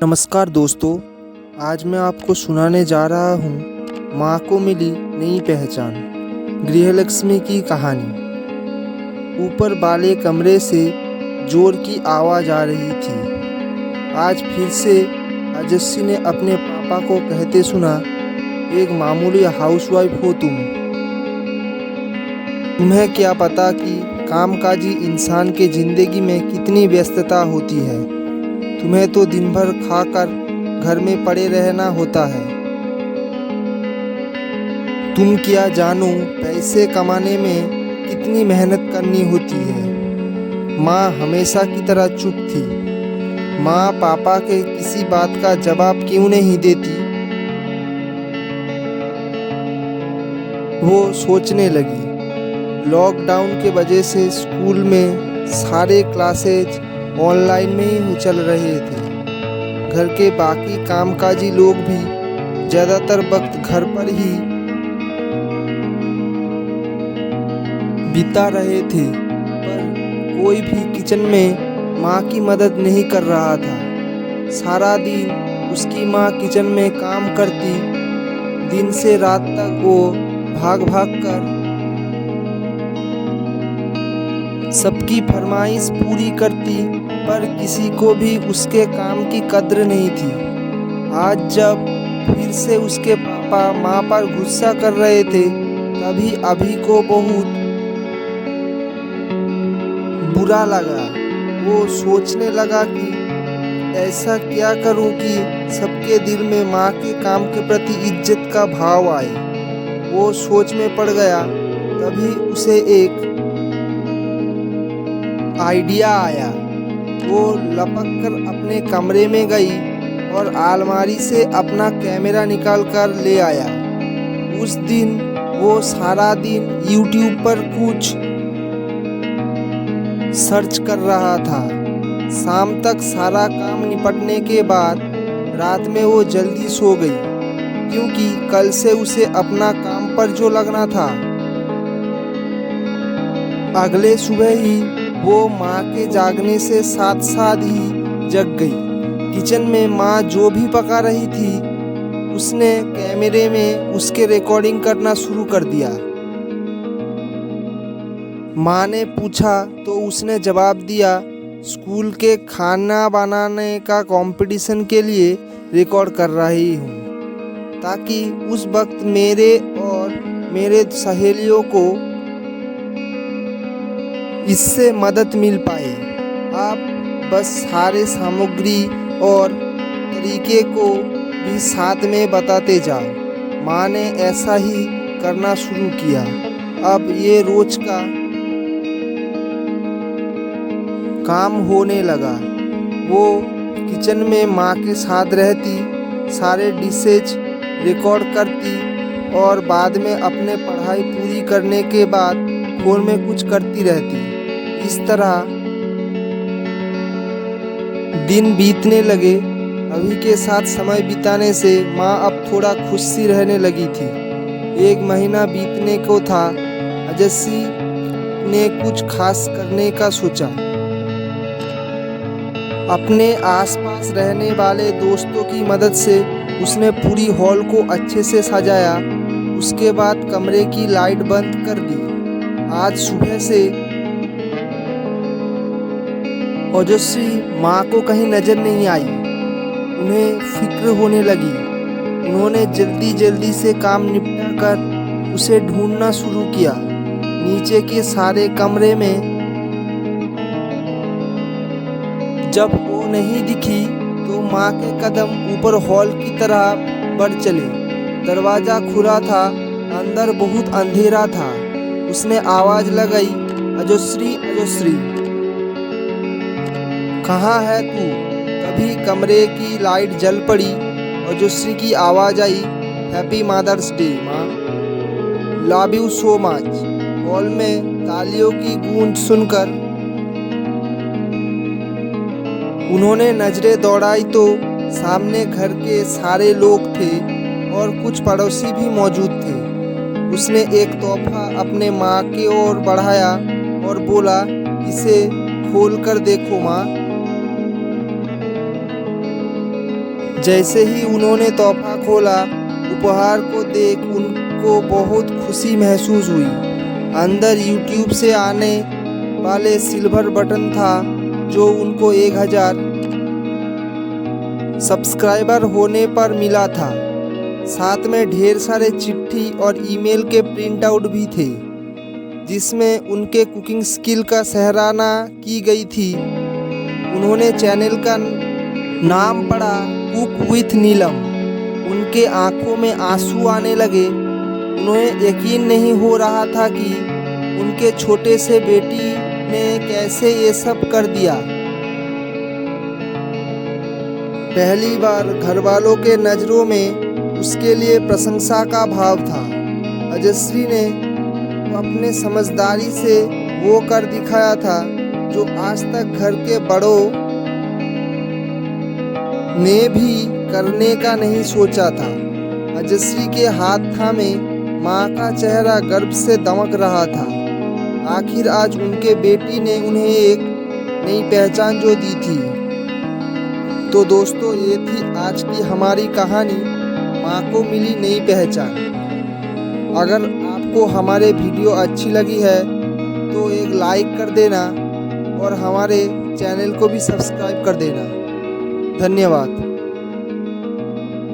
नमस्कार दोस्तों, आज मैं आपको सुनाने जा रहा हूँ माँ को मिली नई पहचान, गृहलक्ष्मी की कहानी। ऊपर वाले कमरे से जोर की आवाज़ आ रही थी। आज फिर से राजश्री ने अपने पापा को कहते सुना, एक मामूली हाउसवाइफ हो तुम। तुम्हें क्या पता कि कामकाजी इंसान के ज़िंदगी में कितनी व्यस्तता होती है। तुम्हें तो दिन भर खाकर घर में पड़े रहना होता है। तुम क्या जानो पैसे कमाने में कितनी मेहनत करनी होती है। माँ हमेशा की तरह चुप थी। माँ पापा के किसी बात का जवाब क्यों नहीं देती। वो सोचने लगी, लॉकडाउन के वजह से स्कूल में सारे क्लासेज ऑनलाइन में ही चल रहे थे। घर के बाकी कामकाजी लोग भी ज़्यादातर वक्त घर पर ही बिता रहे थे, पर कोई भी किचन में माँ की मदद नहीं कर रहा था। सारा दिन उसकी माँ किचन में काम करती। दिन से रात तक वो भाग भाग कर सबकी फरमाइश पूरी करती, पर किसी को भी उसके काम की कद्र नहीं थी। आज जब फिर से उसके पापा माँ पर गुस्सा कर रहे थे, तभी अभी को बहुत बुरा लगा। वो सोचने लगा कि ऐसा क्या करूं कि सबके दिल में माँ के काम के प्रति इज्जत का भाव आए। वो सोच में पड़ गया। तभी उसे एक आइडिया आया। वो लपक कर अपने कमरे में गई और अलमारी से अपना कैमरा निकाल कर ले आया। उस दिन वो सारा दिन YouTube पर कुछ सर्च कर रहा था। शाम तक सारा काम निपटने के बाद रात में वो जल्दी सो गई, क्योंकि कल से उसे अपना काम पर जो लगना था। अगले सुबह ही वो माँ के जागने से साथ साथ ही जग गई। किचन में माँ जो भी पका रही थी, उसने कैमरे में उसके रिकॉर्डिंग करना शुरू कर दिया। माँ ने पूछा तो उसने जवाब दिया, स्कूल के खाना बनाने का कंपटीशन के लिए रिकॉर्ड कर रही हूँ, ताकि उस वक्त मेरे और मेरे सहेलियों को इससे मदद मिल पाए। आप बस सारे सामग्री और तरीके को भी साथ में बताते जाओ। माँ ने ऐसा ही करना शुरू किया। अब ये रोज का काम होने लगा। वो किचन में माँ के साथ रहती, सारे डिशेज रिकॉर्ड करती और बाद में अपने पढ़ाई पूरी करने के बाद फ़ोन में कुछ करती रहती। इस तरह दिन बीतने लगे। अभी के साथ समय बिताने से माँ अब थोड़ा खुश सी रहने लगी थी। एक महीना बीतने को था। राजश्री ने कुछ खास करने का सोचा। अपने आसपास रहने वाले दोस्तों की मदद से उसने पूरी हॉल को अच्छे से सजाया। उसके बाद कमरे की लाइट बंद कर दी। आज सुबह से राजश्री माँ को कहीं नज़र नहीं आई। उन्हें फिक्र होने लगी। उन्होंने जल्दी जल्दी से काम निपटा कर उसे ढूंढना शुरू किया। नीचे के सारे कमरे में जब वो नहीं दिखी तो माँ के कदम ऊपर हॉल की तरह बढ़ चले। दरवाज़ा खुला था, अंदर बहुत अंधेरा था। उसने आवाज़ लगाई, राजश्री, राजश्री, कहाँ है तू? तभी कमरे की लाइट जल पड़ी। राजश्री की आवाज़ आई, हैप्पी मदर्स डे माँ, love you so much. Hall में तालियों की गूंज सुनकर उन्होंने नज़रें दौड़ाई तो सामने घर के सारे लोग थे और कुछ पड़ोसी भी मौजूद थे। उसने एक तोहफा अपने माँ की ओर बढ़ाया और बोला, इसे खोल कर देखो माँ। जैसे ही उन्होंने तोहफा खोला, उपहार को देख उनको बहुत खुशी महसूस हुई। अंदर यूट्यूब से आने वाले सिल्वर बटन था जो उनको 1000 सब्सक्राइबर होने पर मिला था। साथ में ढेर सारे चिट्ठी और ईमेल के प्रिंट आउट भी थे जिसमें उनके कुकिंग स्किल का सराहना की गई थी। उन्होंने चैनल का नाम पढ़ा कुक विथ नीलम। उनके आंखों में आंसू आने लगे। उन्हें यकीन नहीं हो रहा था कि उनके छोटे से बेटी ने कैसे ये सब कर दिया। पहली बार घर वालों के नज़रों में उसके लिए प्रशंसा का भाव था। अजश्री ने अपने समझदारी से वो कर दिखाया था जो आज तक घर के बड़ों ने भी करने का नहीं सोचा था। अजश्री के हाथ थामे माँ का चेहरा गर्व से दमक रहा था। आखिर आज उनके बेटी ने उन्हें एक नई पहचान जो दी थी। तो दोस्तों, ये थी आज की हमारी कहानी, माँ को मिली नई पहचान। अगर आपको हमारे वीडियो अच्छी लगी है तो एक लाइक कर देना और हमारे चैनल को भी सब्सक्राइब कर देना। धन्यवाद।